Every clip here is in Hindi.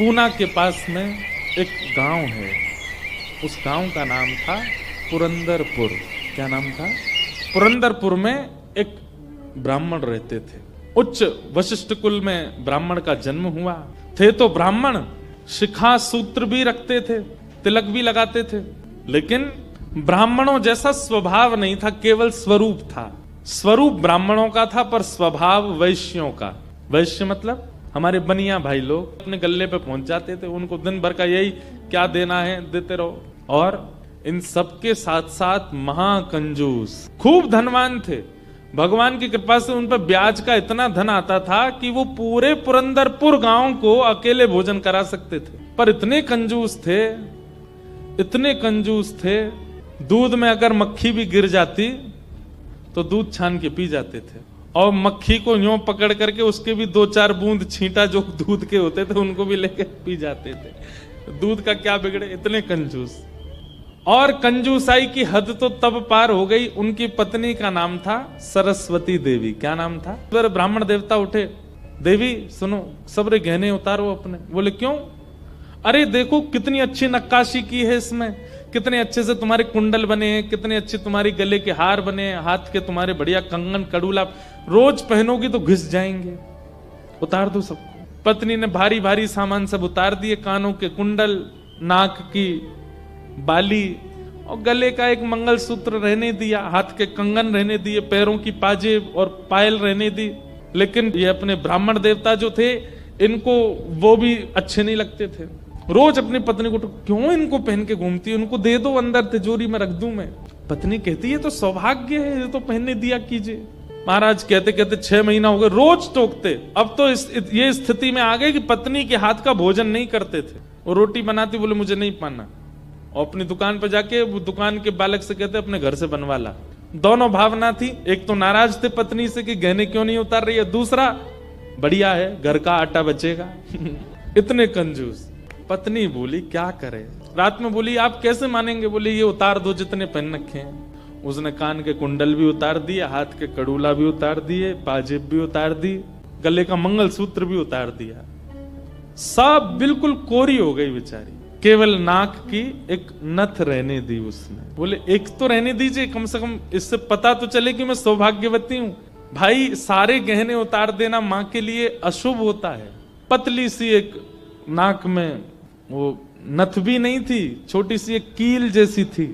पूना के पास में एक गांव है, उस गांव का नाम था पुरंदरपुर। क्या नाम था? पुरंदरपुर में एक ब्राह्मण रहते थे। उच्च वशिष्ठ कुल में ब्राह्मण का जन्म हुआ। थे तो ब्राह्मण, शिखा सूत्र भी रखते थे, तिलक भी लगाते थे, लेकिन ब्राह्मणों जैसा स्वभाव नहीं था, केवल स्वरूप था। स्वरूप ब्राह्मणों का था पर स्वभाव वैश्यों का। वैश्य मतलब हमारे बनिया भाई लोग अपने गल्ले पे पहुंच जाते थे, उनको दिन भर का यही क्या देना है देते रहो। और इन सबके साथ साथ महाकंजूस, खूब धनवान थे। भगवान की कृपा से उन पर ब्याज का इतना धन आता था कि वो पूरे पुरंदरपुर गांव को अकेले भोजन करा सकते थे। पर इतने कंजूस थे, इतने कंजूस थे, दूध में अगर मक्खी भी गिर जाती तो दूध छान के पी जाते थे, और मक्खी को यूं पकड़ करके उसके भी 2-4 बूंद छींटा जो दूध के होते थे उनको भी लेके पी जाते थे। दूध का क्या बिगड़े, इतने कंजूस। और कंजूसाई की हद तो तब पार हो गई, उनकी पत्नी का नाम था सरस्वती देवी। क्या नाम था? ब्राह्मण देवता उठे, देवी सुनो, सबरे गहने उतारो अपने। बोले क्यों? अरे देखो कितनी अच्छी नक्काशी की है इसमें, कितने अच्छे से तुम्हारे कुंडल बने हैं, कितने अच्छे तुम्हारे गले के हार बने हैं, हाथ के तुम्हारे बढ़िया कंगन कड़ूला, रोज पहनोगी तो घिस जाएंगे, उतार दो सबको। पत्नी ने भारी भारी सामान सब उतार दिए, कानों के कुंडल, नाक की बाली और गले का एक मंगलसूत्र रहने दिया, हाथ के कंगन रहने दिए, पैरों की पाजेब और पायल रहने दी। लेकिन ये अपने ब्राह्मण देवता जो थे, इनको वो भी अच्छे नहीं लगते थे। रोज अपनी पत्नी को क्यों इनको पहन के घूमती है, उनको दे दो, अंदर तिजोरी में रख दूं मैं। पत्नी कहती है तो सौभाग्य है, ये तो पहनने दिया कीजिए। महाराज कहते कहते 6 महीना हो गए, रोज टोकते। अब तो ये स्थिति में आ गए कि पत्नी के हाथ का भोजन नहीं करते थे। वो रोटी बनाती, बोले मुझे नहीं पाना, और अपनी दुकान पर जाके वो दुकान के बालक से कहते अपने घर से बनवा ला। दोनों भावना थी, एक तो नाराज थे पत्नी से कि गहने क्यों नहीं उतार रही है, दूसरा बढ़िया है घर का आटा बचेगा। इतने कंजूस। पत्नी बोली क्या करे, रात में बोली आप कैसे मानेंगे? बोले ये उतार दो जितने पहन रखे हैं। उसने कान के कुंडल भी उतार दिए, हाथ के कड़ूला भी उतार दिए, पाजेब भी उतार दी, गले का मंगलसूत्र भी उतार दिया। सब बिल्कुल कोरी हो गई बेचारी, केवल नाक की एक नथ रहने दी उसने। बोले एक तो रहने दीजिए, कम से कम इससे पता तो चले कि मैं सौभाग्यवती हूं। भाई सारे गहने उतार देना मां के लिए अशुभ होता है। पतली सी एक नाक में वो नथ भी नहीं थी, छोटी सी एक कील जैसी थी,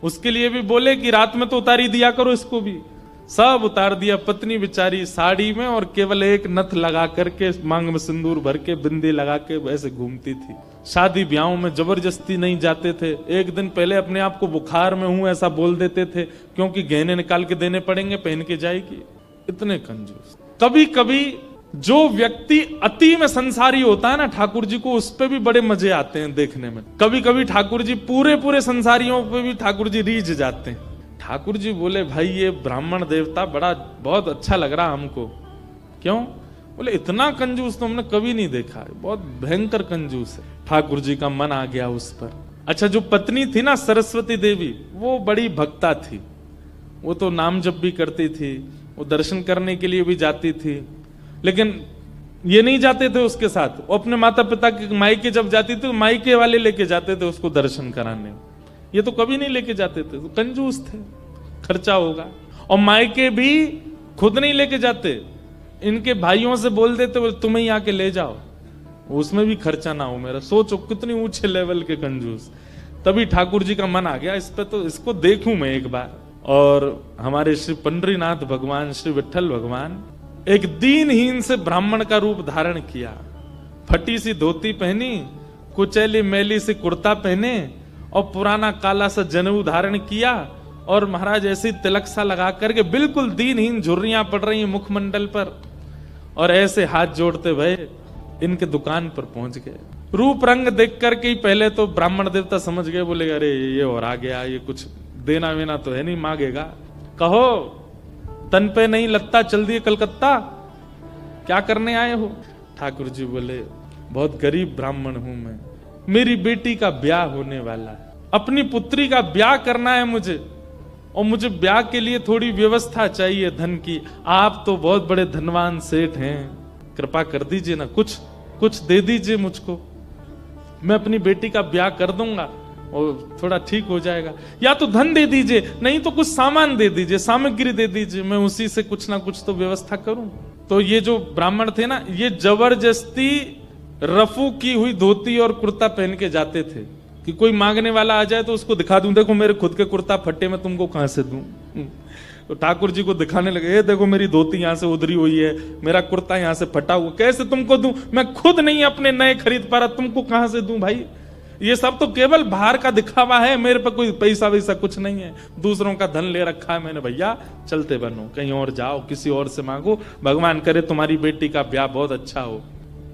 उसके लिए भी बोले कि रात में तो उतारी दिया करो इसको भी। सब उतार दिया। पत्नी बेचारी साड़ी में और केवल एक नथ लगा करके, मांग में सिंदूर भर के, बिंदी लगा के वैसे घूमती थी। शादी ब्याहों में जबरदस्ती नहीं जाते थे, एक दिन पहले अपने आप को बुखार में हूं ऐसा बोल देते थे, क्योंकि गहने निकाल के देने पड़ेंगे, पहन के जाएगी। इतने कंजूस। कभी कभी जो व्यक्ति अति में संसारी होता है ना ठाकुर जी को, उस पे भी बड़े मजे आते हैं देखने में। कभी कभी ठाकुर जी पूरे संसारियों पे भी ठाकुर जी रीझ जाते हैं। ठाकुर जी बोले भाई ये ब्राह्मण देवता बहुत अच्छा लग रहा हमको। क्यों? बोले इतना कंजूस तो हमने कभी नहीं देखा है, बहुत भयंकर कंजूस है। ठाकुर जी का मन आ गया उस पर। अच्छा, जो पत्नी थी ना सरस्वती देवी, वो बड़ी भक्ता थी, वो तो नाम जप भी करती थी, वो दर्शन करने के लिए भी जाती थी, लेकिन ये नहीं जाते थे उसके साथ। वो अपने माता पिता के मायके जब जाती थी, मायके वाले लेके जाते थे उसको दर्शन कराने, ये तो कभी नहीं लेके जाते थे, तो कंजूस थे, खर्चा होगा। और मायके भी खुद नहीं लेके जाते, इनके भाइयों से बोल देते तुम्हें ही आके ले जाओ, उसमें भी खर्चा ना हो मेरा। सोचो कितनी ऊंचे लेवल के कंजूस। तभी ठाकुर जी का मन आ गया इस पे, तो इसको देखूं मैं एक बार। और हमारे श्री पंडरीनाथ भगवान, श्री विठल भगवान एक दीनहीन से ब्राह्मण का रूप धारण किया। फटी सी धोती पहनी, कुचैली मैली सी कुर्ता पहने और पुराना काला सा जनेऊ धारण किया, और महाराज ऐसी तिलक सा लगा करके बिल्कुल दीनहीन, झुर्रियां पड़ रही हैं मुखमंडल पर, और ऐसे हाथ जोड़ते भये इनके दुकान पर पहुंच गए। रूप रंग देख करके ही पहले तो ब्राह्मण देवता समझ गए, बोले अरे ये और आ गया, ये कुछ देना वेना तो है नहीं, मांगेगा। कहो तन पे नहीं लगता, चल दिए कलकत्ता, क्या करने आए हो? ठाकुर जी बोले बहुत गरीब ब्राह्मण हूं मैं, मेरी बेटी का ब्याह होने वाला है, अपनी पुत्री का ब्याह करना है मुझे, और मुझे ब्याह के लिए थोड़ी व्यवस्था चाहिए धन की। आप तो बहुत बड़े धनवान सेठ हैं, कृपा कर दीजिए ना, कुछ दे दीजिए मुझको। मैं अपनी बेटी का ब्याह कर दूंगा और थोड़ा ठीक हो जाएगा, या तो धन दे दीजिए, नहीं तो कुछ सामान दे दीजिए, सामग्री दे दीजिए, मैं उसी से कुछ ना कुछ तो व्यवस्था करूं। तो ये जो ब्राह्मण थे ना, ये जबरदस्ती रफू की हुई धोती और कुर्ता पहन के जाते थे कि कोई मांगने वाला आ जाए तो उसको दिखा दूं, देखो मेरे खुद के कुर्ता फट्टे, मैं तुमको कहां से दूं। तो ठाकुर जी को दिखाने लगे, ये देखो मेरी धोती यहां से उधरी हुई है, मेरा कुर्ता यहां से फटा हुआ, कैसे तुमको दूं, मैं खुद नहीं अपने नए खरीद पा रहा, तुमको कहां से दूं भाई। ये सब तो केवल बाहर का दिखावा है, मेरे पे कोई पैसा वैसा कुछ नहीं है, दूसरों का धन ले रखा है मैंने, भैया चलते बनो, कहीं और जाओ, किसी और से मांगो, भगवान करे तुम्हारी बेटी का ब्याह बहुत अच्छा हो।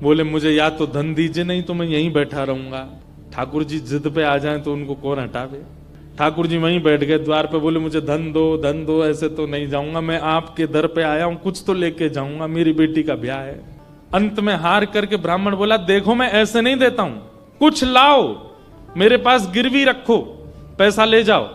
बोले मुझे या तो धन दीजिए, नहीं तो मैं यहीं बैठा रहूंगा। ठाकुर जी जिद पे आ जाए तो उनको कौन हटावे। ठाकुर जी वहीं बैठ गए द्वार पे, बोले मुझे धन दो, ऐसे तो नहीं जाऊंगा, मैं आपके दर पे आया हूं, कुछ तो लेके जाऊंगा, मेरी बेटी का ब्याह है। अंत में हार करके ब्राह्मण बोला, देखो मैं ऐसे नहीं देता हूं, कुछ लाओ, मेरे पास गिरवी रखो, पैसा ले जाओ,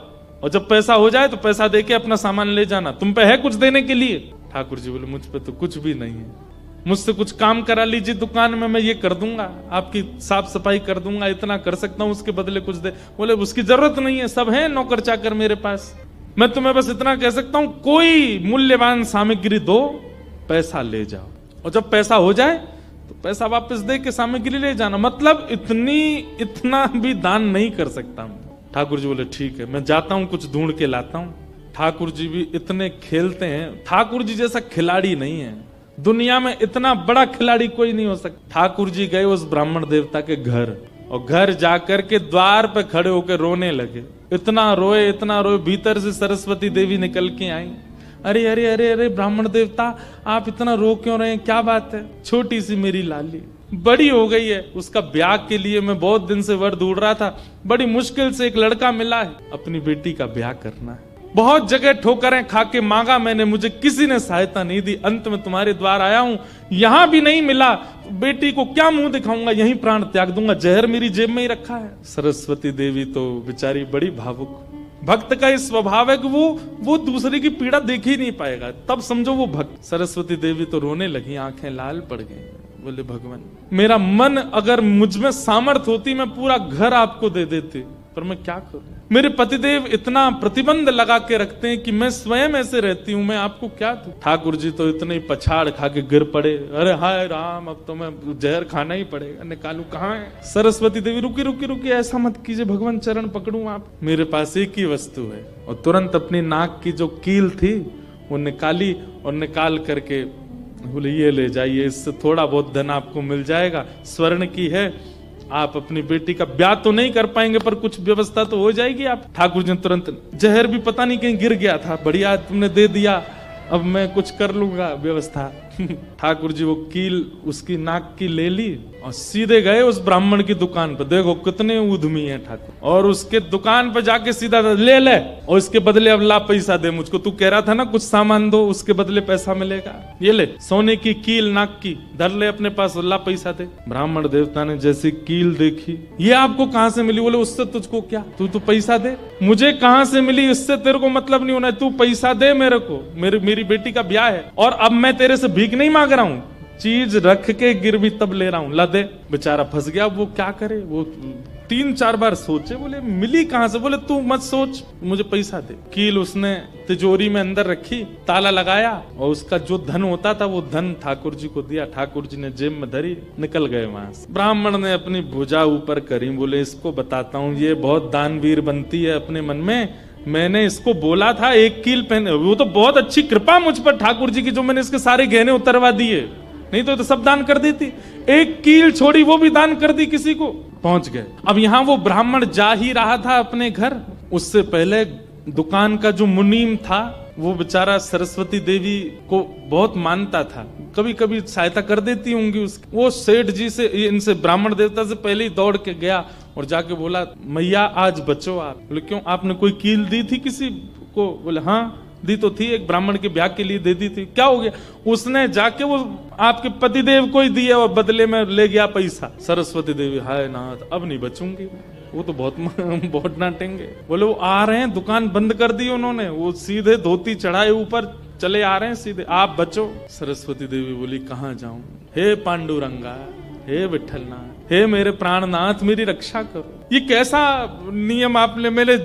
और जब पैसा हो जाए तो पैसा देके अपना सामान ले जाना, तुम पे है कुछ देने के लिए। ठाकुर जी बोले मुझ पे तो कुछ भी नहीं है, मुझसे कुछ काम करा लीजिए दुकान में, मैं ये कर दूंगा, आपकी साफ सफाई कर दूंगा, इतना कर सकता हूं, उसके बदले कुछ दे। बोले उसकी जरूरत नहीं है, सब है नौकर चाकर मेरे पास, मैं तुम्हें बस इतना कह सकता हूं, कोई मूल्यवान सामग्री दो, पैसा ले जाओ, और जब पैसा हो जाए तो पैसा वापस दे के सामग्री ले जाना, मतलब इतना भी दान नहीं कर सकता हूं। ठाकुर जी बोले ठीक है, मैं जाता हूं, कुछ ढूंढ के लाता हूं। ठाकुर जी भी इतने खेलते हैं, ठाकुर जी जैसा खिलाड़ी नहीं है दुनिया में, इतना बड़ा खिलाड़ी कोई नहीं हो सकता। ठाकुर जी गए उस ब्राह्मण देवता के घर, और घर जाकर के द्वार पे खड़े होकर रोने लगे, इतना रोए, भीतर से सरस्वती देवी निकल के आई। अरे अरे अरे अरे ब्राह्मण देवता, आप इतना रो क्यों रहे हैं, क्या बात है। छोटी सी मेरी लाली बड़ी हो गई है, उसका ब्याह के लिए मैं बहुत दिन से वर ढूंढ रहा था, बड़ी मुश्किल से एक लड़का मिला है, अपनी बेटी का ब्याह करना है, बहुत जगह ठोकरें खा के मांगा मैंने, मुझे किसी ने सहायता नहीं दी, अंत में तुम्हारे द्वार आया हूं, यहां भी नहीं मिला, बेटी को क्या मुंह दिखाऊंगा, यहीं प्राण त्याग दूंगा, जहर मेरी जेब में ही रखा है। सरस्वती देवी तो बेचारी बड़ी भावुक, भक्त का इस स्वभाव है कि वो दूसरे की पीड़ा देख ही नहीं पाएगा, तब समझो वो भक्त। सरस्वती देवी तो रोने लगी, आंखें लाल पड़ गई, बोले भगवान मेरा मन अगर मुझ में सामर्थ्य होती मैं पूरा घर आपको दे देती, पर मैं क्या करूं, मेरे पतिदेव इतना प्रतिबंध लगा के रखते हैं कि मैं स्वयं ऐसे रहती हूं, मैं आपको क्या दूं। ठाकुर जी तो इतने ही पछाड़ खा के गिर पड़े, अरे हाय राम, अब तो मैं जहर खाना ही पड़ेगा, निकालू कहाँ है। सरस्वती देवी रुकी रुकी रुकी, ऐसा मत कीजिए भगवान, चरण पकड़ू आप, मेरे पास एक ही वस्तु है। और तुरंत अपनी नाक की जो कील थी वो निकाली, और निकाल करके बोले ये ले जाइए, इससे थोड़ा बहुत धन आपको मिल जाएगा, स्वर्ण की है, आप अपनी बेटी का ब्याह तो नहीं कर पाएंगे पर कुछ व्यवस्था तो हो जाएगी आप। ठाकुर जी तुरंत, जहर भी पता नहीं कहीं गिर गया था, बढ़िया तुमने दे दिया, अब मैं कुछ कर लूंगा व्यवस्था। ठाकुर जी वो कील उसकी नाक की ले ली और सीधे गए उस ब्राह्मण की दुकान पर, देखो कितने उद्यमी हैं ठाकुर, और उसके दुकान पर जाके सीधा ले और इसके बदले अब ला पैसा दे मुझको, तू कह रहा था ना कुछ सामान दो उसके बदले पैसा मिलेगा, ये ले सोने की कील नाक की धर ले अपने पास, ला पैसा दे। ब्राह्मण देवता ने जैसी कील देखी, ये आपको कहां से मिली, बोले उससे तुझको क्या, तू तो पैसा दे। मुझे कहां से मिली इससे तेरे को मतलब नहीं होना, तू पैसा दे मेरे को, मेरी बेटी का ब्याह है, और अब मैं तेरे से भीख नहीं मांग रहा हूं, चीज रख के गिरवी तब ले रहा हूं, ला दे। बेचारा फंस गया, वो क्या करे, वो 3-4 बार सोचे, बोले मिली कहां से, बोले तू मत सोच, मुझे पैसा दे। कील उसने तिजोरी में अंदर रखी, ताला लगाया, और उसका जो धन होता था वो धन ठाकुर जी को दिया, ठाकुर जी ने जेब में धरी, निकल गए वहां से। ब्राह्मण ने अपनी भुजा ऊपर करी, बोले इसको बताता हूं, ये बहुत दानवीर बनती है अपने मन में, मैंने इसको बोला था एक कील पहने, वो तो बहुत अच्छी कृपा मुझ पर ठाकुर जी की, जो मैंने इसके सारे गहने उतरवा दिए, नहीं तो सब दान कर देती, एक कील छोड़ी वो भी दान कर दी किसी को। पहुंच गए। अब यहां वो ब्राह्मण जा ही रहा था अपने घर, उससे पहले दुकान का जो मुनीम था वो बेचारा सरस्वती देवी को बहुत मानता था, कभी कभी सहायता कर देती होंगी उसकी। वो सेठ जी से, इनसे ब्राह्मण देवता से पहले ही दौड़ के गया और जाके बोला मैया आज बचो आप। बोले क्यों, आपने कोई कील दी थी किसी को? बोले हाँ दी तो थी, एक ब्राह्मण के ब्याह के लिए दे दी थी। क्या हो गया? उसने जाके वो आपके पतिदेव को ही दिया और बदले में ले गया पैसा। सरस्वती देवी हाय नाथ अब नहीं बचूंगी, वो तो बहुत डांटेंगे। बोले वो आ रहे हैं, दुकान बंद कर दी उन्होंने, वो सीधे धोती चढ़ाए ऊपर चले आ रहे हैं सीधे, आप बचो। सरस्वती देवी बोली कहाँ जाऊं, हे पांडुरंगा, हे विठलनाथ, हे मेरे प्राणनाथ मेरी रक्षा करो। ये कैसा नियम आपने मेरे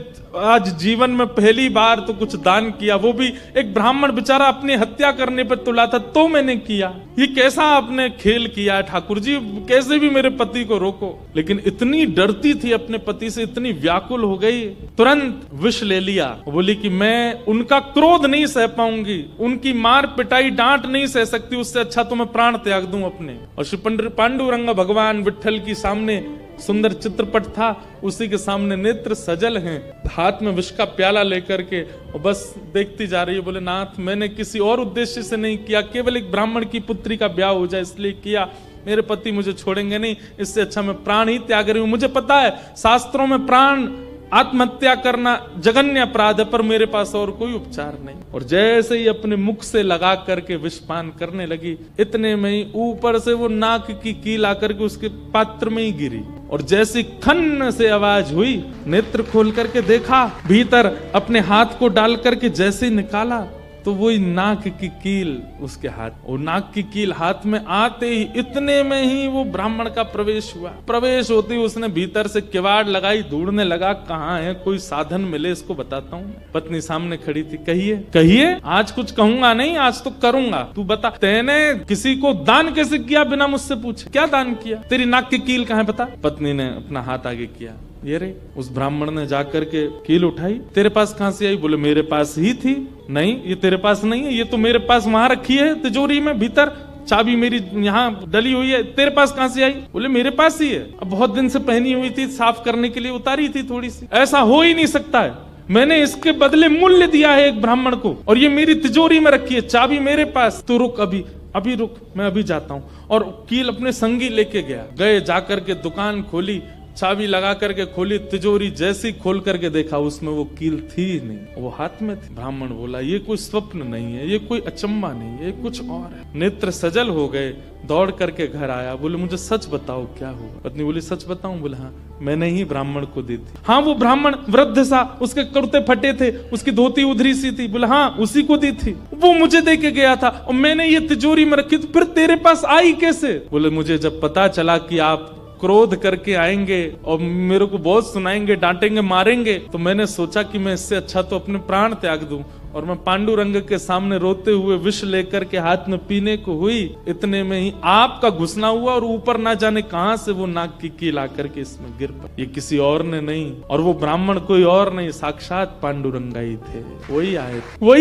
आज जीवन में पहली बार तो कुछ दान किया, वो भी एक ब्राह्मण बेचारा अपनी हत्या करने पर तुला था तो मैंने किया। ये कैसा आपने खेल किया ठाकुर जी, कैसे भी मेरे पति को रोको। लेकिन इतनी डरती थी अपने पति से, इतनी व्याकुल हो गई, तुरंत विष ले लिया। बोली कि मैं उनका क्रोध नहीं सह पाऊंगी, उनकी मार पिटाई डांट नहीं सह सकती, उससे अच्छा तो मैं प्राण त्याग दूं अपने। और श्री पांडुरंग भगवान विट्ठल की सामने सुंदर चित्रपट था, उसी के सामने नेत्र सजल हैं, हाथ में विष का प्याला लेकर के और बस देखती जा रही है। बोले नाथ मैंने किसी और उद्देश्य से नहीं किया, केवल एक ब्राह्मण की पुत्री का ब्याह हो जाए इसलिए किया, मेरे पति मुझे छोड़ेंगे नहीं, इससे अच्छा मैं प्राण ही त्याग रही हूं। मुझे पता है शास्त्रों में प्राण आत्महत्या करना जघन्य अपराध है, पर मेरे पास और कोई उपचार नहीं। और जैसे ही अपने मुख से लगा करके विषपान करने लगी, इतने में ही ऊपर से वो नाक की कील आकर के उसके पात्र में ही गिरी। और जैसी खन्न से आवाज हुई, नेत्र खोल करके देखा, भीतर अपने हाथ को डाल करके जैसे ही निकाला तो वही नाक की कील उसके हाथ, और नाक की कील हाथ में आते ही इतने में ही वो ब्राह्मण का प्रवेश हुआ। प्रवेश होते ही उसने भीतर से किवाड़ लगाई, ढूंढने लगा कहाँ है, कोई साधन मिले इसको बताता हूँ। पत्नी सामने खड़ी थी, कहिए कहिए, आज कुछ कहूंगा नहीं, आज तो करूंगा, तू बता तैने किसी को दान कैसे किया बिना मुझसे पूछे, क्या दान किया, तेरी नाक की कील कहाँ है बता। पत्नी ने अपना हाथ आगे किया, ये रे। उस ब्राह्मण ने जाकर के कील उठाई, तेरे पास कहां से आई? बोले मेरे पास ही थी। नहीं ये तेरे पास नहीं है, ये तो मेरे पास वहां रखी है तिजोरी में, भीतर चाबी मेरी यहाँ डली हुई है, तेरे पास कहां से आई? बोले मेरे पास ही है, अब बहुत दिन से पहनी हुई थी, साफ करने के लिए उतारी थी थोड़ी सी। ऐसा हो ही नहीं सकता है, मैंने इसके बदले मूल्य दिया है एक ब्राह्मण को, और ये मेरी तिजोरी में रखी है, चाबी मेरे पास। तो रुक, अभी रुक, मैं अभी जाता हूँ। और कील अपने संगी लेके गया, गए जाकर के दुकान खोली, चाबी लगा करके खोली, तिजोरी जैसी खोल करके देखा उसमें वो कील थी नहीं, वो हाथ में थी। ब्राह्मण बोला ये कोई स्वप्न नहीं है, ये कोई अचंबा नहीं है, ये कुछ और है। नेत्र सजल हो गए, दौड़ करके घर आया, बोले मुझे सच बताओ क्या हुआ। पत्नी बोली सच बताऊं? बोले हाँ, मैंने ही ब्राह्मण को दी थी। हाँ वो ब्राह्मण वृद्ध सा, उसके कुर्ते फटे थे, उसकी धोती उधरी सी थी। बोले हाँ उसी को दी थी, वो मुझे दे के गया था और मैंने ये तिजोरी में रखी, तो फिर तेरे पास आई कैसे? बोले मुझे जब पता चला कि आप क्रोध करके आएंगे और मेरे को बहुत सुनाएंगे, डांटेंगे, मारेंगे, तो मैंने सोचा कि मैं इससे अच्छा तो अपने प्राण त्याग दूं। और मैं पांडुरंग के सामने रोते हुए विष लेकर के हाथ में पीने को हुई, इतने में ही आपका घुसना हुआ और ऊपर ना जाने कहां से वो नाक की कील आकर के इसमें गिर पड़ी। ये किसी और ने नहीं, और वो ब्राह्मण कोई और नहीं, साक्षात पांडुरंग ही थे। वही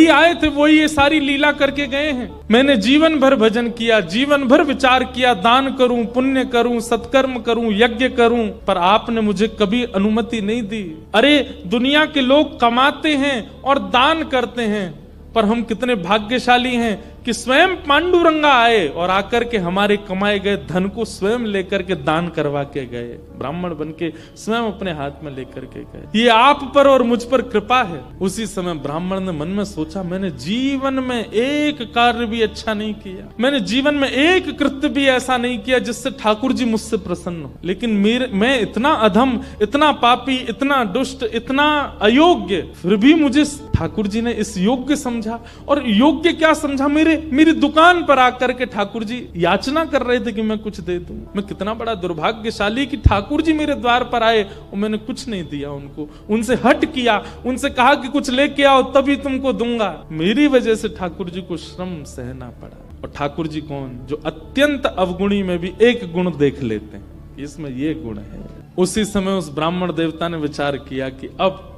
आए थे, वही ये सारी लीला करके गए हैं। मैंने जीवन भर भजन किया, जीवन भर विचार किया, दान करूं, पुण्य करूं, सत्कर्म करूं, यज्ञ करूं, पर आपने मुझे कभी अनुमति नहीं दी। अरे दुनिया के लोग कमाते हैं और दान करते हैं, पर हम कितने भाग्यशाली हैं कि स्वयं पांडुरंगा आए और आकर के हमारे कमाए गए धन को स्वयं लेकर के दान करवा के गए, ब्राह्मण बन के स्वयं अपने हाथ में लेकर के गए। ये आप पर और मुझ पर कृपा है। उसी समय ब्राह्मण ने मन में सोचा, मैंने जीवन में एक कार्य भी अच्छा नहीं किया, मैंने जीवन में एक कृत्य भी ऐसा नहीं किया जिससे ठाकुर जी मुझसे प्रसन्न हो, लेकिन मैं इतना अधम, इतना पापी, इतना दुष्ट, इतना अयोग्य, फिर भी मुझे ठाकुर जी ने इस योग्य समझा। और योग्य क्या समझा? मेरी दुकान पर आकर के ठाकुर जी याचना कर रहे थे कि मैं कुछ दे दूं। मैं कितना बड़ा दुर्भाग्यशाली कि ठाकुर जी मेरे द्वार पर आए और मैंने कुछ नहीं दिया उनको, उनसे हट किया, उनसे कहा कि कुछ लेके आओ तभी तुमको दूंगा। मेरी वजह से ठाकुर जी को श्रम सहना पड़ा। और ठाकुर जी कौन? जो अत्यंत अवगुणी में भी एक गुण देख लेते हैं, इसमें ये गुण है। उसी समय उस ब्राह्मण देवता ने विचार किया कि अब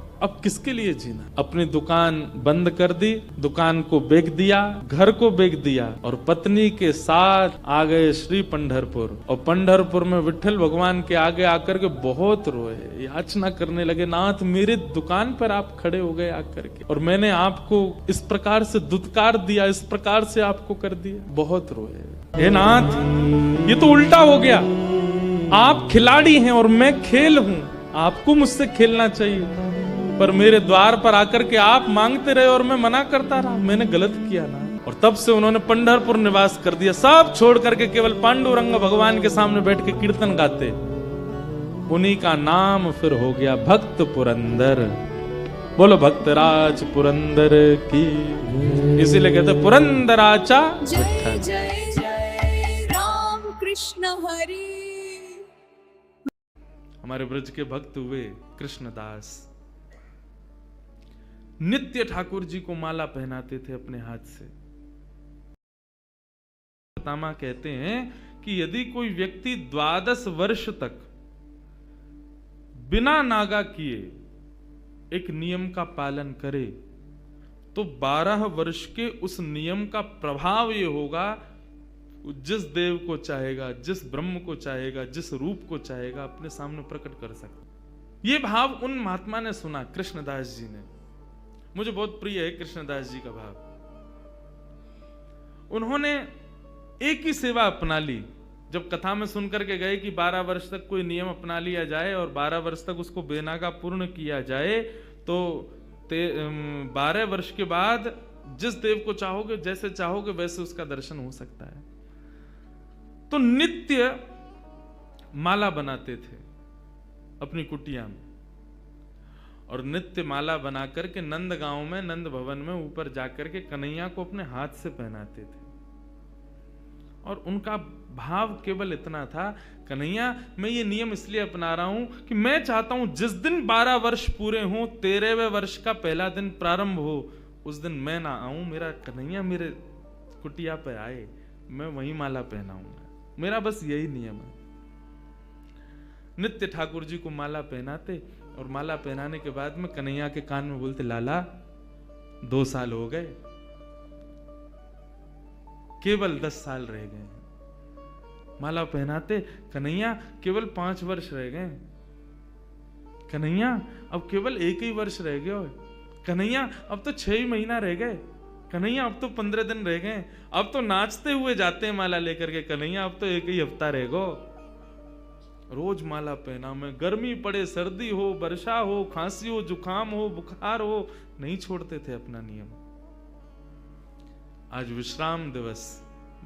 किसके लिए जीना। अपनी दुकान बंद कर दी, दुकान को बेच दिया, घर को बेच दिया और पत्नी के साथ आ गए श्री पंढरपुर। और पंढरपुर में विट्ठल भगवान के आगे आकर के बहुत रोए, याचना करने लगे, नाथ मेरे दुकान पर आप खड़े हो गए आकर के, और मैंने आपको इस प्रकार से दुत्कार दिया, इस प्रकार से आपको कर दिया। बहुत रोए, हे नाथ ये तो उल्टा हो गया, आप खिलाड़ी हैं और मैं खेल हूं, आपको मुझसे खेलना चाहिए, पर मेरे द्वार पर आकर के आप मांगते रहे और मैं मना करता रहा, मैंने गलत किया ना। और तब से उन्होंने पंढरपुर निवास कर दिया, सब छोड़ करके केवल पांडुरंग भगवान के सामने बैठ के कीर्तन गाते। उन्हीं का नाम फिर हो गया भक्त पुरंदर। बोलो भक्तराज पुरंदर की। इसीलिए कहते पुरंदराचा। जय जय जय राम कृष्ण हरि। हमारे ब्रज के भक्त हुए कृष्णदास। नित्य ठाकुर जी को माला पहनाते थे अपने हाथ से। पितामह कहते हैं कि यदि कोई व्यक्ति 12 वर्ष तक बिना नागा किए एक नियम का पालन करे तो 12 वर्ष के उस नियम का प्रभाव ये होगा, जिस देव को चाहेगा, जिस ब्रह्म को चाहेगा, जिस रूप को चाहेगा अपने सामने प्रकट कर सकता। ये भाव उन महात्मा ने सुना, कृष्णदास जी ने। मुझे बहुत प्रिय है कृष्णदास जी का भाव। उन्होंने एक ही सेवा अपना ली। जब कथा में सुनकर के गए कि 12 वर्ष तक कोई नियम अपना लिया जाए और 12 वर्ष तक उसको बेनागा पूर्ण किया जाए, तो 12 वर्ष के बाद जिस देव को चाहोगे, जैसे चाहोगे वैसे उसका दर्शन हो सकता है। तो नित्य माला बनाते थे अपनी कुटिया में, और नित्य माला बना करके नंद गांव में, नंद भवन में ऊपर जाकर के कन्हैया को अपने हाथ से पहनाते थे। और उनका भाव केवल इतना था, कन्हैया मैं ये नियम इसलिए अपना रहा हूं कि मैं चाहता हूं जिस दिन 12 वर्ष पूरे हों, 13वें वर्ष का पहला दिन प्रारंभ हो, उस दिन मैं ना आऊं, मेरा कन्हैया मेरे कुटिया पे आए, मैं वही माला पहनाऊंगा। मेरा बस यही नियम है। नित्य ठाकुर जी को माला पहनाते, और माला पहनाने के बाद में कन्हैया के कान में बोलते, लाला 2 साल हो गए, केवल 10 साल रह गए। माला पहनाते, कन्हैया केवल 5 वर्ष रह गए, कन्हैया अब केवल 1 ही वर्ष रह गए, कन्हैया अब तो 6 ही महीना रह गए, कन्हैया अब तो 15 दिन रह गए, अब तो नाचते हुए जाते हैं माला लेकर के, कन्हैया अब तो 1 ही हफ्ता रह गो। रोज माला पहना मैं, गर्मी पड़े, सर्दी हो, वर्षा हो, खांसी हो, जुकाम हो, बुखार हो, नहीं छोड़ते थे अपना नियम। आज विश्राम दिवस,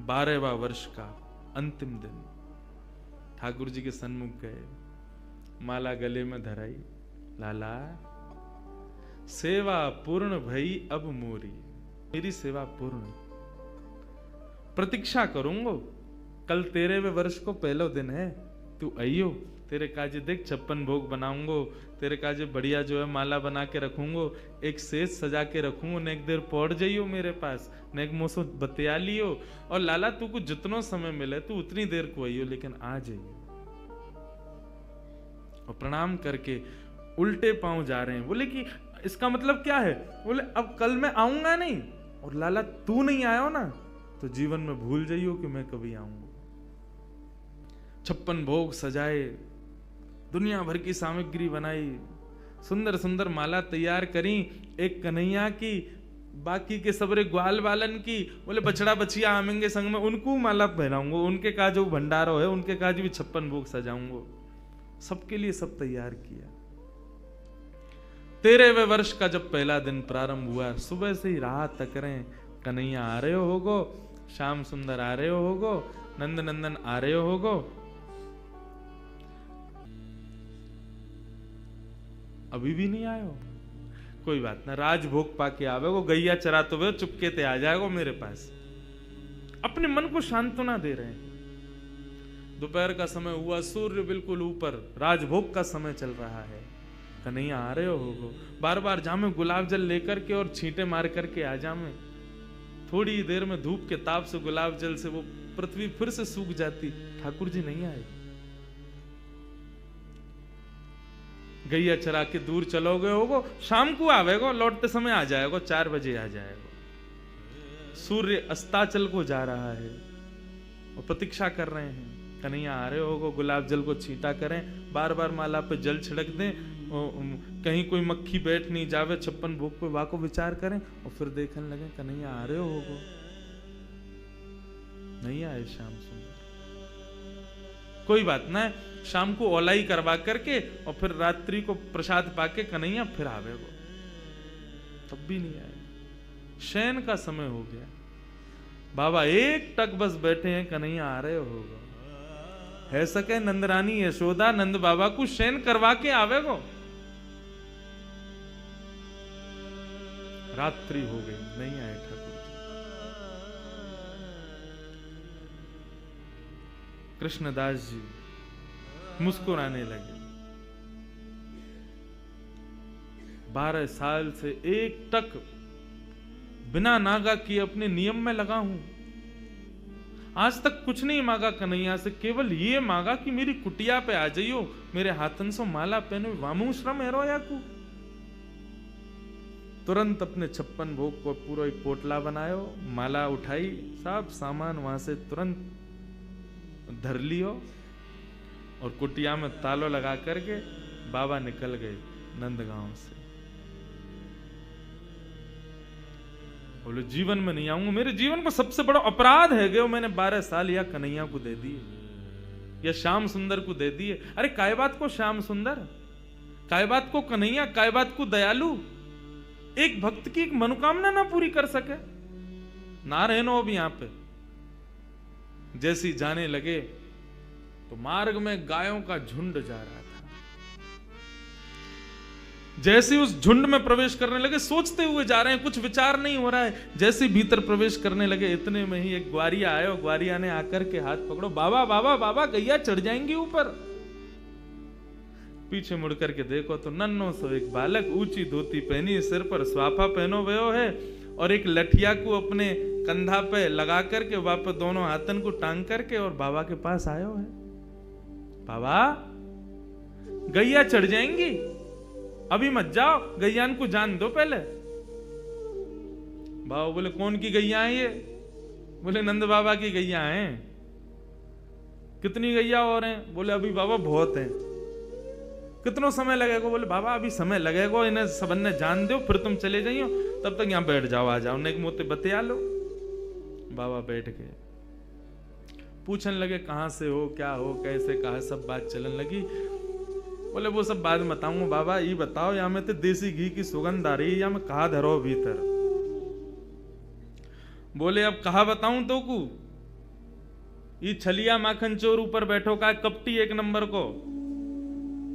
12वां वर्ष का अंतिम दिन, ठाकुर जी के सन्मुख गए, माला गले में धराई, लाला सेवा पूर्ण भई अब मोरी, मेरी सेवा पूर्ण, प्रतीक्षा करूंगो, कल 13वें वर्ष को पहला दिन है, तू आइयो, तेरे काजे देख 56 भोग बनाऊंगो, तेरे काजे बढ़िया जो है माला बना के रखूंगो, एक सेज सजा के रखूंगो, ने एक देर पौड़ जाइयो मेरे पास, ने एक मोसो बतिया लियो, और लाला तू को जितनो समय मिले तू उतनी देर को आइयो, लेकिन आ जाइयो। और प्रणाम करके उल्टे पांव जा रहे हैं। बोले कि इसका मतलब क्या है? बोले अब कल मैं आऊंगा नहीं, और लाला तू नहीं आयो ना तो जीवन में भूल जाइयो कि मैं कभी आऊंगा। 56 भोग सजाए, दुनिया भर की सामग्री बनाई, सुंदर सुंदर माला तैयार करी, एक कन्हैया की, बाकी के सबरे ग्वाल बालन की। बोले बछड़ा बछिया आमेंगे संग में, उनको माला पहनाऊंगा, उनके का जो भंडारो है उनके का भी 56 भोग सजाऊंगा। सबके लिए सब तैयार किया। 13वें वर्ष का जब पहला दिन प्रारंभ हुआ, सुबह से ही राह तक रहे, कन्हैया आ रहे होगो, श्याम सुंदर आ रहे होगो, नंद नंदन आ रहे होगो। अभी भी नहीं आयो, कोई बात ना, राजभोग पाके आवेगो, गैया चराते हुए चुपके ते आ जाएगो मेरे पास। अपने मन को सांत्वना दे रहे हैं। दोपहर का समय हुआ, सूर्य बिल्कुल ऊपर, राजभोग का समय चल रहा है, कन्हैया आ रहे होगो। बार बार जामे गुलाब जल लेकर के और छींटे मार करके आ जामे। थोड़ी देर में धूप के ताप से, गुलाब जल से वो पृथ्वी फिर से सूख जाती, ठाकुर जी नहीं आए। गैया चरा के दूर चलोगे होगो, शाम को आवेगो, लौटते समय आ जाएगो, 4 बजे आ जाएगो। सूर्य अस्ताचल को जा रहा है और प्रतीक्षा कर रहे हैं, कन्हैया आ रहे होगो, गुलाब जल को छींटा करें, बार बार माला पे जल छिड़क दें, कहीं कोई मक्खी बैठ नहीं जावे 56 भोग पे, वाको विचार करें, और फिर देखने लगे कन्हैया आ रहे होगो। नहीं आए श्याम सुंदर। कोई बात ना, शाम को औलाई करवा करके और फिर रात्रि को प्रसाद पाके कन्हैया फिर आवेगो, तब भी नहीं आए। शयन का समय हो गया, बाबा एक टक बस बैठे हैं, कन्हैया आ रहे होगा। है सके नंदरानी यशोदा नंद बाबा को शयन करवा के आवेगो। रात्रि हो गई, नहीं आए ठाकुर जी। कृष्णदास जी मुस्कुराने लगे, 12 साल से एक टक बिना नागा किए अपने नियम में लगा हूं। आज तक कुछ नहीं मांगा कन्हैया से, केवल ये मांगा कि मेरी कुटिया पे आ जाइयो, मेरे हाथन से माला पहनो, वामू श्रम हेरो याकू। तुरंत अपने 56 भोग को पूरा एक पोटला बनायो, माला उठाई, सब सामान वहां से तुरंत धर लियो और कुटिया में तालो लगा करके बाबा निकल गए नंदगांव से। बोले जीवन में नहीं आऊंगा, मेरे जीवन को सबसे बड़ा अपराध है गयो, मैंने 12 साल या कन्हैया को दे दिए या श्याम सुंदर को दे दिए। अरे काय बात को श्याम सुंदर, काय बात को कन्हैया, काय बात को दयालु, एक भक्त की एक मनोकामना ना पूरी कर सके। ना रहनो अब यहां पे। जैसी जाने लगे तो मार्ग में गायों का झुंड जा रहा था। जैसे उस झुंड में प्रवेश करने लगे, सोचते हुए जा रहे हैं, कुछ विचार नहीं हो रहा है। जैसे भीतर प्रवेश करने लगे, इतने में ही एक ग्वारिया आया, ग्वारिया ने आकर के हाथ पकड़ो, बाबा बाबा बाबा गैया चढ़ जाएंगी ऊपर। पीछे मुड़ करके देखो तो नन्नो सो एक बालक, ऊंची धोती पहनी, सिर पर स्वाफा पहनो भयो है और एक लठिया को अपने कंधा पे लगा करके वापस दोनों हाथन को टांग करके और बाबा के पास आयो है। बाबा गैया चढ़ जाएंगी, अभी मत जाओ, गैयान को जान दो पहले। बाबा बोले कौन की गैया है ये? बोले नंद बाबा की गैया हैं। कितनी गैया और हैं? बोले अभी बाबा बहुत हैं। कितना समय लगेगा? बोले बाबा अभी समय लगेगा, इन्हें सबन ने जान दो, फिर तुम चले जाइयो, तब तक यहाँ बैठ जाओ, आ जाओ, ने मोते बतिया लो। बाबा बैठ गए, पूछने लगे कहां से हो, क्या हो, कैसे, कहा, सब बात चलन लगी। बोले वो सब बाद में बताऊंगा, बाबा ये बताओ यहाँ में तो देसी घी की सुगंध आ रही है, या मैं कहा धरो भीतर? बोले अब कहा बताऊं तो को, ये छलिया माखन चोर ऊपर बैठो का कपटी एक नंबर को,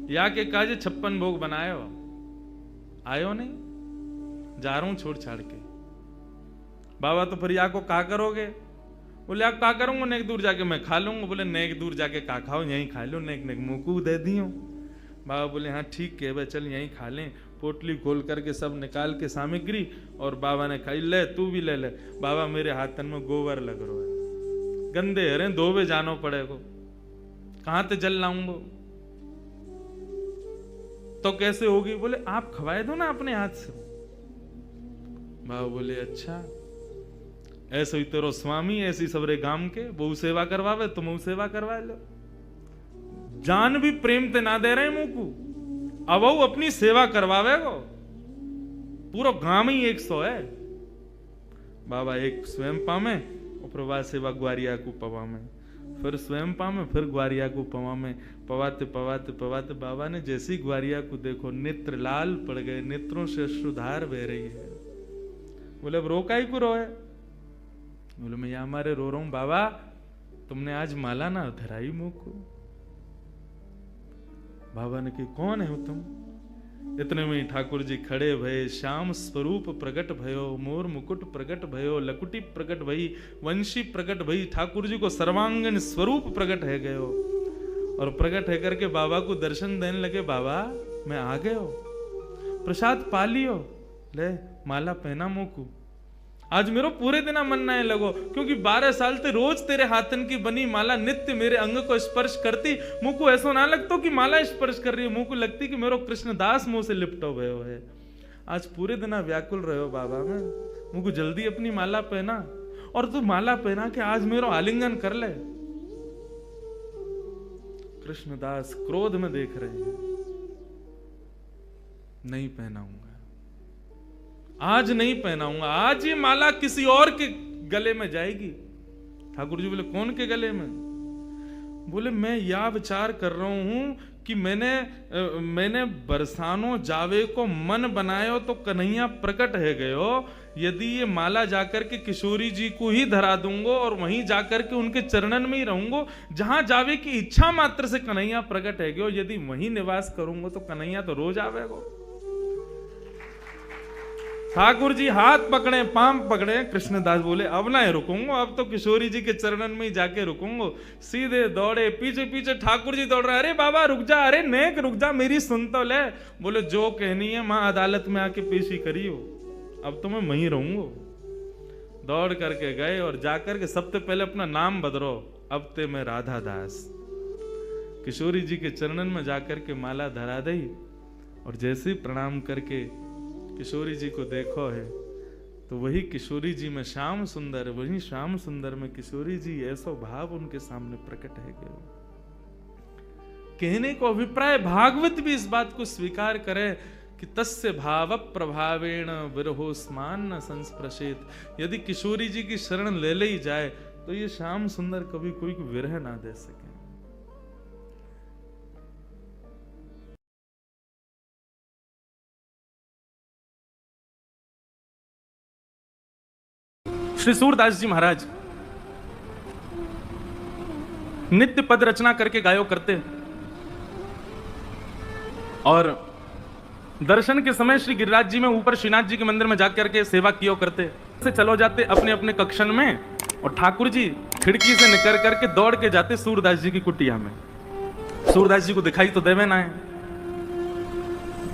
या के काजे 56 भोग बनायो, आयो नहीं, जा रहा हूं छोड़ छाड़ के। बाबा तो फिर या को का करोगे? बोले आप का करूंगा, नेक दूर जाके मैं खा लूंगा। बोले नेक दूर जाके का खाओ, यहीं खा लो, नेक नेक मुंह को दे दियो। बाबा बोले हाँ ठीक है भाई, चल यहीं खा लें। पोटली खोल करके सब निकाल के सामग्री और बाबा ने खाई। ले तू भी ले ले। बाबा मेरे हाथन में गोबर लग रहा है, गंदे हरे, धोबे जानो पड़ेगो, कहां ते जल लाऊंगो? तो कैसे होगी? बोले आप खवाए दो ना अपने हाथ से। बाबा बोले अच्छा, ऐसे ही तेरो स्वामी, ऐसी सबरे गांव के बहु सेवा करवावे, तुम सेवा करवा लो। जान भी प्रेम ते ना दे रहे मुंह को, अब वो अपनी सेवा करवावे गो। पूरा गांव ही 100 है। बाबा एक स्वयं पामे और प्रभात सेवा ग्वारिया को पवा में, फिर स्वयं पामे, फिर ग्वारिया को पवा में, पवाते पवाते पवाते बाबा ने जैसी ग्वारिया को देखो, नेत्र लाल पड़ गए, नेत्रों से अश्रुधार बह रही है। बोले अब रोका ही को रोए? बोले मैं यहां मारे रो रहा हूं बाबा, तुमने आज माला ना धराई मुंह को। बाबा ने कही कौन है तुम? इतने में ठाकुर जी खड़े भये, श्याम स्वरूप प्रकट भयो, मोर मुकुट प्रकट भयो, लकुटी प्रकट भई, वंशी प्रकट भई। ठाकुर जी को सर्वांगीण स्वरूप प्रकट है गयो और प्रकट है करके बाबा को दर्शन देने लगे। बाबा मैं आ गयो, प्रसाद पा लियो, ले माला पहना मुंह को। आज मेरो पूरे दिन मन ना लगो, क्योंकि 12 साल ते रोज तेरे हाथन की बनी माला नित्य मेरे अंग को स्पर्श करती। मुंह को ऐसा ना लगतो कि माला स्पर्श कर रही है, मुंह को लगती कि मेरो कृष्णदास मुंह से लिपटो भयो है। आज पूरे दिन व्याकुल रहो बाबा, में मुंह को जल्दी अपनी माला पहना, और तू माला पहना के आज मेरो आलिंगन कर ले। कृष्णदास क्रोध में देख रहे हैं, नहीं पहनाऊंगा, आज नहीं पहनाऊंगा, आज ये माला किसी और के गले में जाएगी। ठाकुर जी बोले कौन के गले में? बोले मैं यह विचार कर रहा हूं कि मैंने बरसानो जावे को मन बनायो तो कन्हैया प्रकट है गयो। यदि ये माला जाकर के किशोरी जी को ही धरा दूंगा और वहीं जाकर के उनके चरणन में ही रहूंगा, जहां जावे की इच्छा मात्र से कन्हैया प्रकट है गयो। यदि वहीं निवास करूंगा तो कन्हैया तो रोज आवेगो। ठाकुर जी हाथ पकड़े, पांव पकड़े। कृष्णदास बोले अब ना रुकूंगा, अब तो किशोरी जी के चरणन में ही जाके रुकूंगा। सीधे दौड़े, पीछे पीछे ठाकुर जी दौड़ रहे। अरे बाबा रुक जा, अरे नेक रुक जा, मेरी सुन तो ले। बोले जो कहनी है मां अदालत में आके पेशी करियो, अब तो मैं वहीं रहूंगा। दौड़ करके गए और जाकर के सबसे पहले अपना नाम बदलो, अब ते मैं राधा दास। किशोरी जी के चरणन में जाकर के माला धरा दी और जैसे ही प्रणाम करके किशोरी जी को देखो है तो वही किशोरी जी में श्याम सुंदर, वही श्याम सुंदर में किशोरी जी, ऐसा भाव उनके सामने प्रकट है गए। कहने को अभिप्राय भागवत भी इस बात को स्वीकार करे कि तस्य भाव प्रभावेण विरहोस्मान न संस्पृशेत। यदि किशोरी जी की शरण ले ली जाए तो ये श्याम सुंदर कभी कोई को विरह ना दे सके। श्री सूरदास जी महाराज नित्य पद रचना करके गायो करते और दर्शन के समय श्री गिरिराज जी में ऊपर श्रीनाथ जी के मंदिर में जाकर के सेवा कियो करते। से चलो जाते अपने अपने कक्षन में और ठाकुर जी खिड़की से निकल करके दौड़ के जाते सूरदास जी की कुटिया में। सूरदास जी को दिखाई तो देवे ना है,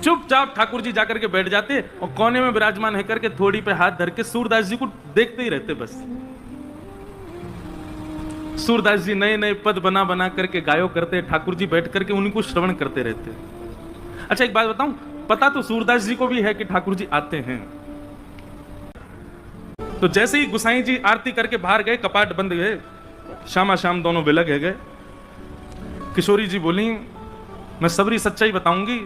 चुपचाप ठाकुर जी जाकर के बैठ जाते और कोने में विराजमान है करके थोड़ी पे हाथ धर के सूरदास जी को देखते ही रहते बस। सूरदास जी नए नए पद बना बना करके गायो करते, ठाकुर जी बैठ करके उनको श्रवण करते रहते। अच्छा एक बात बताऊं, पता तो सूरदास जी को भी है कि ठाकुर जी आते हैं। तो जैसे ही गुसाई जी आरती करके बाहर गए, कपाट बंद गए, शामा शाम दोनों बिलग गए। किशोरी जी बोली मैं सबरी सच्चाई बताऊंगी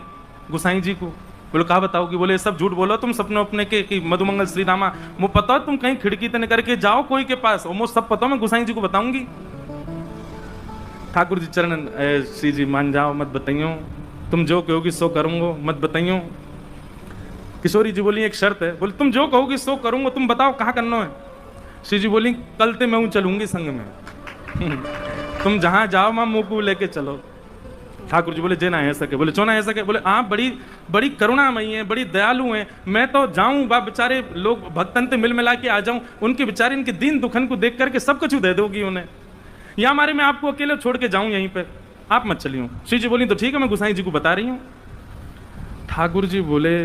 गुसाई जी को। बोलो कहा बताओगी? बोले सब झूठ बोलो तुम सपनों अपने के कि मधुमंगल श्री रामा, मुझे पता तुम कहीं खिड़की तने करके जाओ कोई के पास और मुझे सब पता, मैं गुसाई जी को बताऊंगी। ठाकुर जी चरण श्री जी मान जाओ, मत बताइयो, तुम जो कहोगी सो करूंगा, मत बताइयो। किशोरी जी बोली एक शर्त है। बोले तुम जो कहोगी सो करूंगा, तुम बताओ कहाँ करना है। श्री जी बोली कल ते मैं चलूंगी संग में तुम जहां जाओ मां मुंह को लेके चलो। ठाकुर जी बोले जे ना है सके। बोले चो ना है सके? बोले आप बड़ी बड़ी करुणामयी हैं, बड़ी दयालु हैं, मैं तो जाऊं बा बेचारे लोग भक्तन ते मिल मिला के आ जाऊं, उनके बेचारे इनके दीन दुखन को देख करके सब कुछ दे दोगी उन्हें, या हमारे मैं आपको अकेले छोड़ के जाऊं यहीं पे, आप मत चलियो। श्री जी बोली तो ठीक है मैं गुसाई जी को बता रही हूँ। ठाकुर जी बोले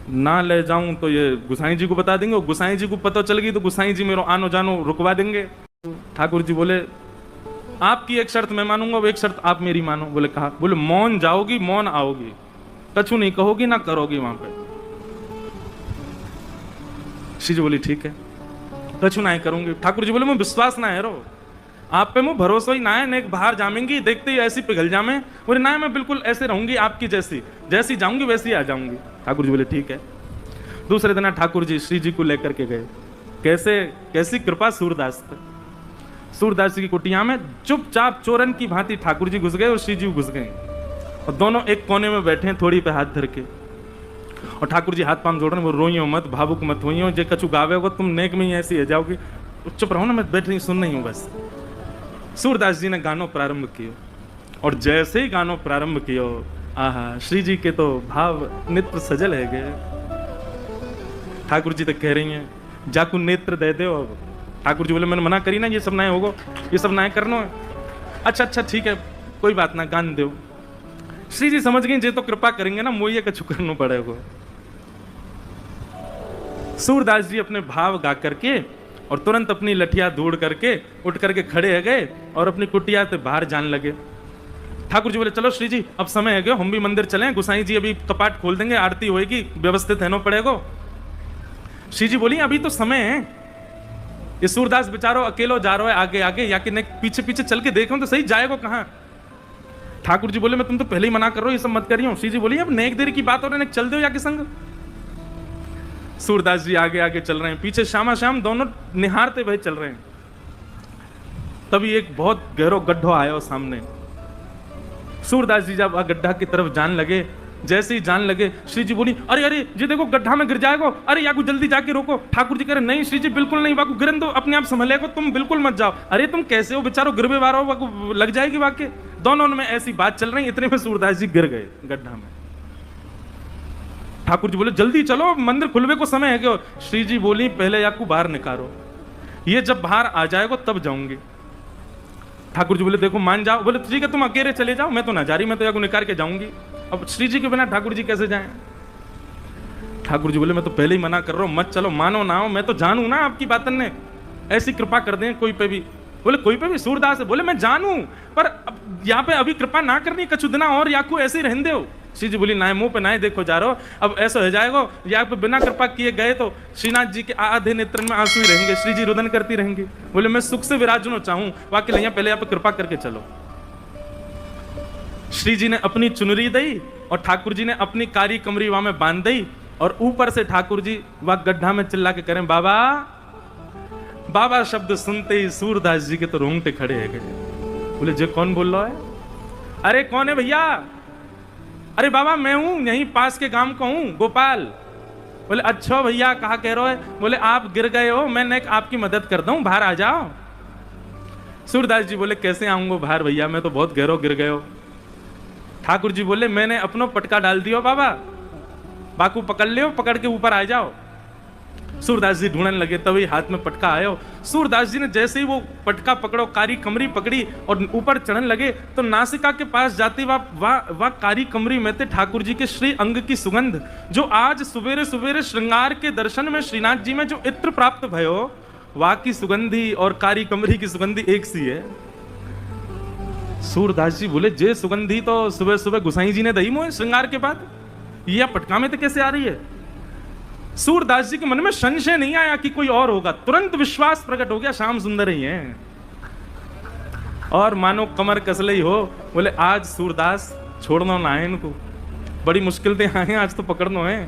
ना ले जाऊं तो ये गुसाई जी को बता देंगे, और गुसाई जी को पता चल गई तो गुसाई जी मेरा आनो जानो रुकवा देंगे। ठाकुर जी बोले आपकी एक शर्त मैं मानूंगा, वो एक शर्त आप मेरी मानो। बोले कहा? बोले मौन जाओगी मौन आओगी, कछु नहीं कहोगी ना करोगी वहां पे। श्री जी बोली ठीक है कछु ना करूंगी। ठाकुर जी बोले मैं विश्वास ना है रो आप पे, मुझे भरोसा ही ना है, नेक बाहर जामेंगी देखते ही ऐसी पिघल जामे। बोले ना मैं बिल्कुल ऐसे रहूंगी आपकी जैसी, जैसी जाऊंगी वैसी आ जाऊंगी। ठाकुर जी बोले ठीक है। दूसरे दिन ठाकुर जी श्री जी को लेकर के गए। कैसे कैसी कृपा सूरदास पे। सूरदास जी की कुटिया में चुपचाप चोरन की भांति ठाकुर जी घुस गए और श्री जी घुस गए और दोनों एक कोने में बैठे हैं थोड़ी पे हाथ धर के, और ठाकुर जी हाथ पांव जोड़ रहे हैं। वो रोइयो मत, भावुक मत होइयो, जे कछु गावे हो तुम नेक में ही ऐसी है जाओगी, चुप रहो ना, मैं बैठ रही सुन रही हूँ बस। सूरदास जी ने गानों प्रारंभ किए और जैसे ही गानों प्रारंभ कियो, आहा श्री जी के तो भाव नेत्र सजल है गए। ठाकुर जी तो कह रही हैं जाकू नेत्र दे दो। अब ठाकुर जी बोले मैंने मना करी ना, ये सब ना होगो, ये सब ना करना है। अच्छा अच्छा ठीक है कोई बात ना, गान दो। श्री जी समझ गई जे तो कृपा करेंगे ना, मोइए कछु करना पड़ेगा। सूरदास जी अपने भाव गा करके और तुरंत अपनी लठिया दूड़ करके उठ करके खड़े हो गए और अपनी कुटिया से बाहर जाने लगे। ठाकुर जी बोले चलो श्री जी अब समय है गया, हम भी मंदिर चलें, गुसाई जी अभी कपाट खोल देंगे, आरती होएगी, व्यवस्थित रहना पड़ेगा। श्री जी बोली अभी तो समय है, ये सूरदास बेचारो अकेलो जा रहा है आगे आगे, या कि पीछे पीछे चल के देखो तो सही जाएगा कहाँ। ठाकुर जी बोले मैं तुम तो पहले ही मना कर रहा हूं, ये सब मत करियो। श्री जी बोली अब नेक देर की बात हो रही है, चल दो या के संग। सूरदास जी आगे आगे चल रहे हैं, पीछे श्यामा श्याम दोनों निहारते हुए चल रहे हैं। तभी एक बहुत गहरा गड्ढा आया सामने। सूरदास जी जब गड्ढा की तरफ जान लगे, जैसे ही जान लगे श्री जी बोली अरे अरे जी देखो गड्ढा में गिर जाएगा, अरे याकू जल्दी जाके रोको। ठाकुर जी कह रहे नहीं श्री जी बिल्कुल नहीं, वाकू गिरन दो, अपने आप संभलेगा, तुम बिल्कुल मत जाओ। अरे तुम कैसे हो बेचारो, गिरवे वारो वाकू लग जाएगी वाक्य। दोनों में ऐसी बात चल रही, इतने में सूरदास जी गिर गए गड्ढा में। ठाकुर जी बोले जल्दी चलो, मंदिर खुलवे को समय है। क्यों? श्री जी बोली पहले याकू बाहर निकालो, ये जब बाहर आ जाएगा तब जाऊंगी। ठाकुर जी बोले देखो मान जाओ। बोले ठीक है तुम अकेले चले जाओ, मैं तो ना जा रही, मैं तो याकू निकाल के जाऊंगी। अब श्री जी के बिना ठाकुर जी कैसे जाएं? ठाकुर जी बोले मैं तो पहले ही मना कर रहा हूं, मत चलो, मानो ना हो, मैं तो जानू ना आपकी बातन ने, ऐसी कृपा कर दें कोई पे भी। बोले कोई पे भी? सूरदास है। बोले मैं जानू, पर अब यहाँ पे अभी कृपा ना करनी, कछु दिना और याकू ऐसे ही रहने दो। श्री जी बोली ना मुंह पे ना देखो जा रहा हो, अब ऐसा हो जाएगा यहाँ पे बिना कृपा किए गए तो श्रीनाथ जी के आधे नेत्र में आंसू ही रहेंगे, श्री जी रुदन करती रहेंगी। बोले मैं सुख से विराजनो चाहूं, वाकई नहीं, पहले यहाँ पे कृपा करके चलो। श्री जी ने अपनी चुनरी दी और ठाकुर जी ने अपनी कारी कमरी वहां में बांध दी, और ऊपर से ठाकुर जी वह गड्ढा में चिल्ला के करें बाबा बाबा शब्द सुनते ही सूरदास जी के तो रोंगटे खड़े है गए। बोले जे कौन बोल रहा है? अरे कौन है भैया? अरे बाबा मैं हूं, यहीं पास के गांव का हूं, गोपाल। बोले अच्छा भैया कहा कह रहे हो? बोले आप गिर गए हो, मैं आपकी मदद कर दूं, बाहर आ जाओ। सूरदास जी बोले कैसे आऊंगा बाहर भैया, मैं तो बहुत गहरो गिर गए हो। ठाकुर जी बोले मैंने अपनो पटका डाल दियो बाबा, बाकू पकड़ लियो, पकड़ के ऊपर आ जाओ। सूरदास जी ढूंढने लगे, तभी हाथ में पटका आयो। सूरदास जी ने जैसे ही वो पटका पकड़ो, कारी कमरी पकड़ी और ऊपर चढ़ने लगे, तो नासिका के पास जाते वह कारी कमरी में थे ठाकुर जी के श्री अंग की सुगंध, जो आज सवेरे सवेरे श्रृंगार के दर्शन में श्रीनाथ जी में जो इत्र प्राप्त भयो, वह की सुगंधी और कारी कमरी की सुगंधी एक सी है। सूरदास जी बोले जे सुगंधी तो सुबह सुबह गुसाई जी ने दही मोहे श्रृंगार के बाद, यह पटका में तो कैसे आ रही है? सूरदास जी के मन में संशय नहीं आया कि कोई और होगा, तुरंत विश्वास प्रकट हो गया श्याम सुंदर ही है। और मानो कमर कसले ही हो, बोले आज सूरदास छोड़ना ना है इनको, बड़ी मुश्किल से आए आज तो पकड़ना है।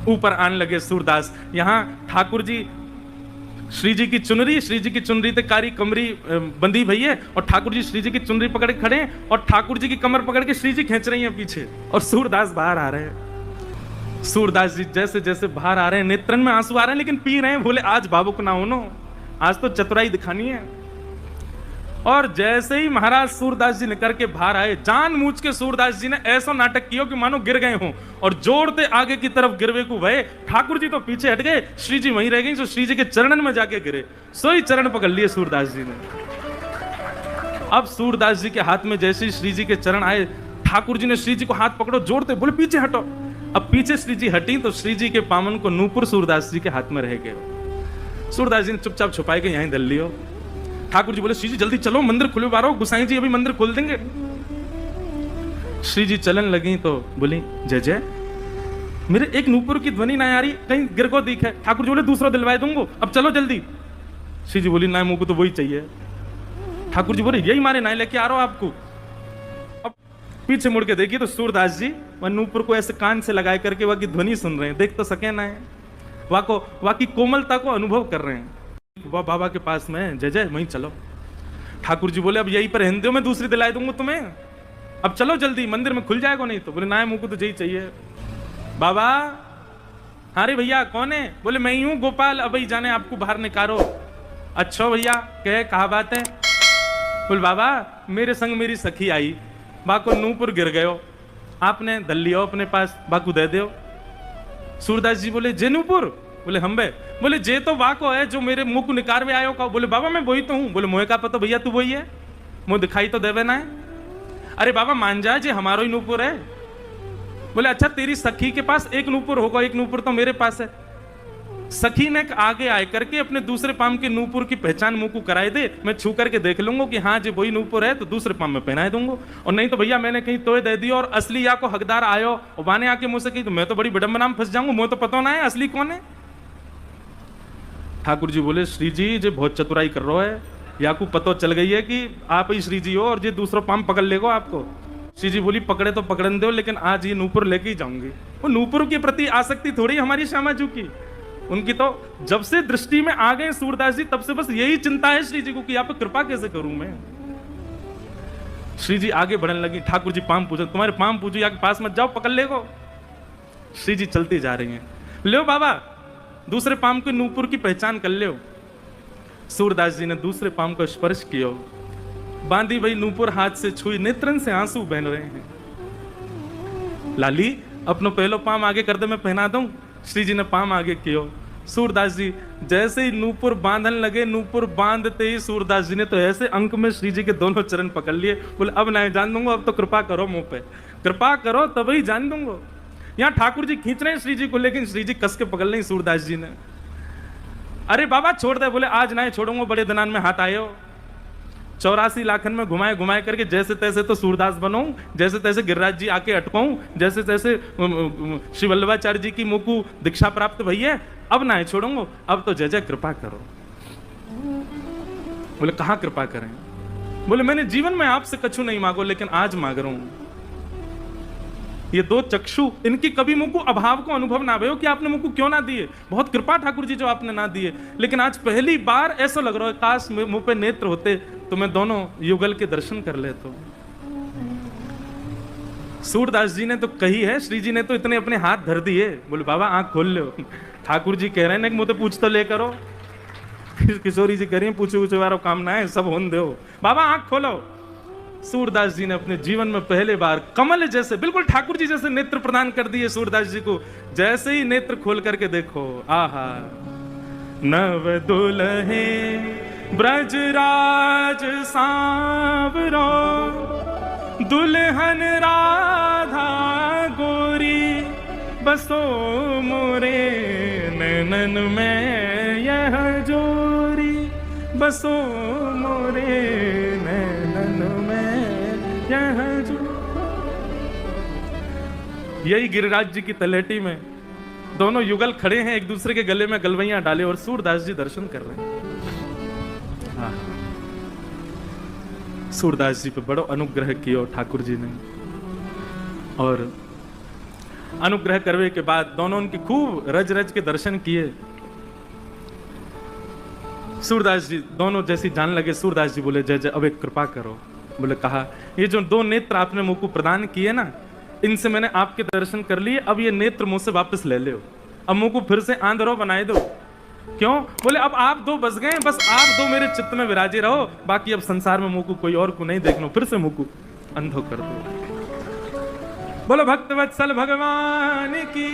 ऊपर आने लगे सूरदास, यहां ठाकुर जी श्री जी की चुनरी ते कारी कमरी बंदी भई है, और ठाकुर जी श्री जी की चुनरी पकड़ के खड़े हैं, और ठाकुर जी की कमर पकड़ के श्री जी खींच रही हैं पीछे, और सूरदास बाहर आ रहे हैं। सूरदास जी जैसे जैसे बाहर आ रहे हैं, नेत्रन में आंसू आ रहे हैं, लेकिन पी रहे हैं। बोले आज भावुक ना होनो, आज तो चतुराई दिखानी है। और जैसे ही महाराज सूरदास जी निकल के बाहर आए, जानबूझ के सूरदास जी ने ऐसा नाटक किया कि मानो गिर गए हों, और जोड़ते आगे की तरफ गिरवे को भय। ठाकुर जी तो पीछे हट गए, श्री जी वहीं रह गई, जो श्री जी के चरणन में जाके गिरे, सोई चरण पकड़ लिए सूरदास जी ने। अब सूरदास जी के हाथ में जैसे ही श्री जी के चरण आए, ठाकुर जी ने श्री जी को हाथ पकड़ो, जोड़ते बोले पीछे हटो। अब पीछे श्री जी हटी तो श्री जी के पामन को नूपुर सूरदास जी के हाथ में रह गए। सूरदास जी ने चुपचाप छुपाए के यहीं धर लियो। ठाकुर जी बोले श्री जी जल्दी चलो, मंदिर खुले बारो, गुसाई जी अभी मंदिर खोल देंगे। श्री जी चलन लगी तो बोली जय जय, मेरे एक नूपुर की ध्वनि ना आ रही, कहीं गिर को दिखे। ठाकुर जी बोले दूसरा दिलवाए दूंगा, अब चलो जल्दी। श्री जी बोली ना मुंह को तो वही चाहिए। ठाकुर जी बोले यही मारे ना लेके आ रहा हूं आपको। अब पीछे मुड़ के देखिए तो सूरदास जी वह नूपुर को ऐसे कान से लगाए करके वह की ध्वनि सुन रहे हैं, देख तो सके ना है, वह की कोमलता को अनुभव कर रहे हैं। वह बाबा के पास में जय जय वहीं चलो। ठाकुर जी बोले अब यहीं पर हिंदी में दूसरी दिलाई दूंगा तुम्हें, अब चलो जल्दी, मंदिर में खुल जाएगा नहीं तो। बोले ना मुंह को तो यही चाहिए। बाबा हाँ रे भैया कौन है? बोले मैं ही हूँ गोपाल, अब ही जाने आपको बाहर निकालो। अच्छा भैया कहा बात है? बोले बाबा मेरे संग मेरी सखी आई, बाको नूपुर गिर गयो, आपने धल लियो अपने पास, बाकू दे दो। सूरदास जी बोले जे नूपुर? बोले हम बे। बोले जे तो वाको है जो मेरे मुंह को निकार में आयो का। बोले बाबा मैं वही तो हूँ। बोले मोहे का पता भैया तू वही है, मुंह दिखाई तो देवे ना है। अरे बाबा मान जाए जे हमारो ही नूपुर है। बोले अच्छा तेरी सखी के पास एक नूपुर होगा, एक नूपुर तो मेरे पास है। सखी ने आगे आए करके अपने दूसरे पाम के नूपुर की पहचान मुंह को कराए दे, मैं छू करके देख लूंगा कि हाँ जी वही नूपुर है तो दूसरे पाम में पहनाए दूंगा, और नहीं तो भैया मैंने कहीं तोय दे दिया और असली या को हकदार आयो और बाने आके मुझसे कही तो मैं तो बड़ी विडंबना में फंस जाऊंगा, मुझे तो पता ना है असली कौन है। ठाकुर जी बोले श्री जी जे बहुत चतुराई कर रहा है, या को पता चल गई है कि आप ही श्री जी हो और ये दूसरा पाम पकड़ लेगा आपको। श्री जी बोली पकड़े तो पकड़न दो, लेकिन आज ये नूपुर लेके ही जाऊंगी। वो नूपुर के प्रति आसक्ति थोड़ी हमारी श्यामाजू की, उनकी तो जब से दृष्टि में आ गए सूरदास जी तब से बस यही चिंता है श्री जी को कि आप कृपा कैसे करूं मैं। श्री जी आगे बढ़ने लगी, ठाकुर जी पाम पूछो, तुम्हारे पाम पूछो या के पास मत जाओ, पकड़ लेगो। श्री जी चलती जा रही हैं, लो बाबा दूसरे पाम के नूपुर की पहचान कर लो। सूरदास जी ने दूसरे पाम को स्पर्श किया, बांधी भाई नूपुर हाथ से छुई, नेत्रन से आंसू बह रहे हैं। लाली अपनो पहलो पाम आगे कर दे, मैं पहना दूं। श्री जी ने पाम आगे कियो। सूरदास जी जैसे ही नूपुर बांधन लगे, नूपुर बांधते ही सूरदास जी ने तो ऐसे अंक में श्री जी के दोनों चरण पकड़ लिए। बोले अब नहीं जान दूंगा, अब तो कृपा करो मुंह पे, कृपा करो तभी जान दूंगा। यहाँ ठाकुर जी खींच रहे हैं श्री जी को, लेकिन श्री जी कस के पकड़ लें सूरदास जी ने। अरे बाबा छोड़ दे। बोले आज नहीं छोड़ूंगा, बड़े दिनान में हाथ आए हो। 84 लाखन में घुमाए घुमाए करके जैसे तैसे तो सूरदास बनो, जैसे तैसे गिरिराज जी आके अटकाऊं, जैसे तैसे श्री वल्लभाचार्य जी की मुकु दीक्षा प्राप्त भई है, अब ना छोड़ूंगा, अब तो जय जय कृपा करो। बोले कहां कृपा करें? बोले मैंने जीवन में आपसे कछु नहीं मांगो, लेकिन आज मांग रहा हूं। ये दो चक्षु, इनकी कभी मुझको अभाव को अनुभव ना भयो कि आपने मुझको क्यों ना दिए। बहुत कृपा ठाकुर जी जो आपने ना दिए, लेकिन आज पहली बार ऐसा लग रहा है काश मुंह पे नेत्र होते तो मैं दोनों युगल के दर्शन कर लेता। सूरदास जी ने तो कही है, श्री जी ने तो इतने अपने हाथ धर दिए। बोले बाबा आंख खोल लो। ठाकुर जी कह रहे हैं कि मुझे पूछ तो ले करो। किशोरी जी कह रही है पूछो पूछो वारो काम ना है, सब होन दो। बाबा आंख खोलो। सूरदास जी ने अपने जीवन में पहले बार कमल जैसे, बिल्कुल ठाकुर जी जैसे नेत्र प्रदान कर दिए सूरदास जी को। जैसे ही नेत्र खोल करके देखो, आहा नव दुल्हे ब्रजराज सांवरो, दुल्हन राधा गोरी, बसो मोरे नैनन में यह जोरी, बसो मोरे नैनन में यह जोरी। यही गिरिराज जी की तलहटी में दोनों युगल खड़े हैं, एक दूसरे के गले में गलवैयां डाले और सूरदास जी दर्शन कर रहे हैं। हाँ। सूरदास जी पे बड़ो अनुग्रह किया ठाकुर जी ने, और अनुग्रह करने के बाद दोनों उनकी खूब रज रज के दर्शन किए। सूरदास जी दोनों जैसी जान लगे, सूरदास जी बोले जय जय अब एक कृपा करो। बोले कहा ये जो दो नेत्र आपने मुझ को प्रदान किए ना, इनसे मैंने आपके दर्शन कर लिए, अब ये नेत्र मुझसे वापस ले लो, अब मुझ को फिर से आंधरो बनाए दो। क्यों? बोले अब आप दो बस गए, बस आप दो मेरे चित्त में विराजे रहो, बाकी अब संसार में मुझ को कोई और को नहीं देखना, फिर से मुझ को अंधो कर दो। बोलो भक्त वत्सल भगवान की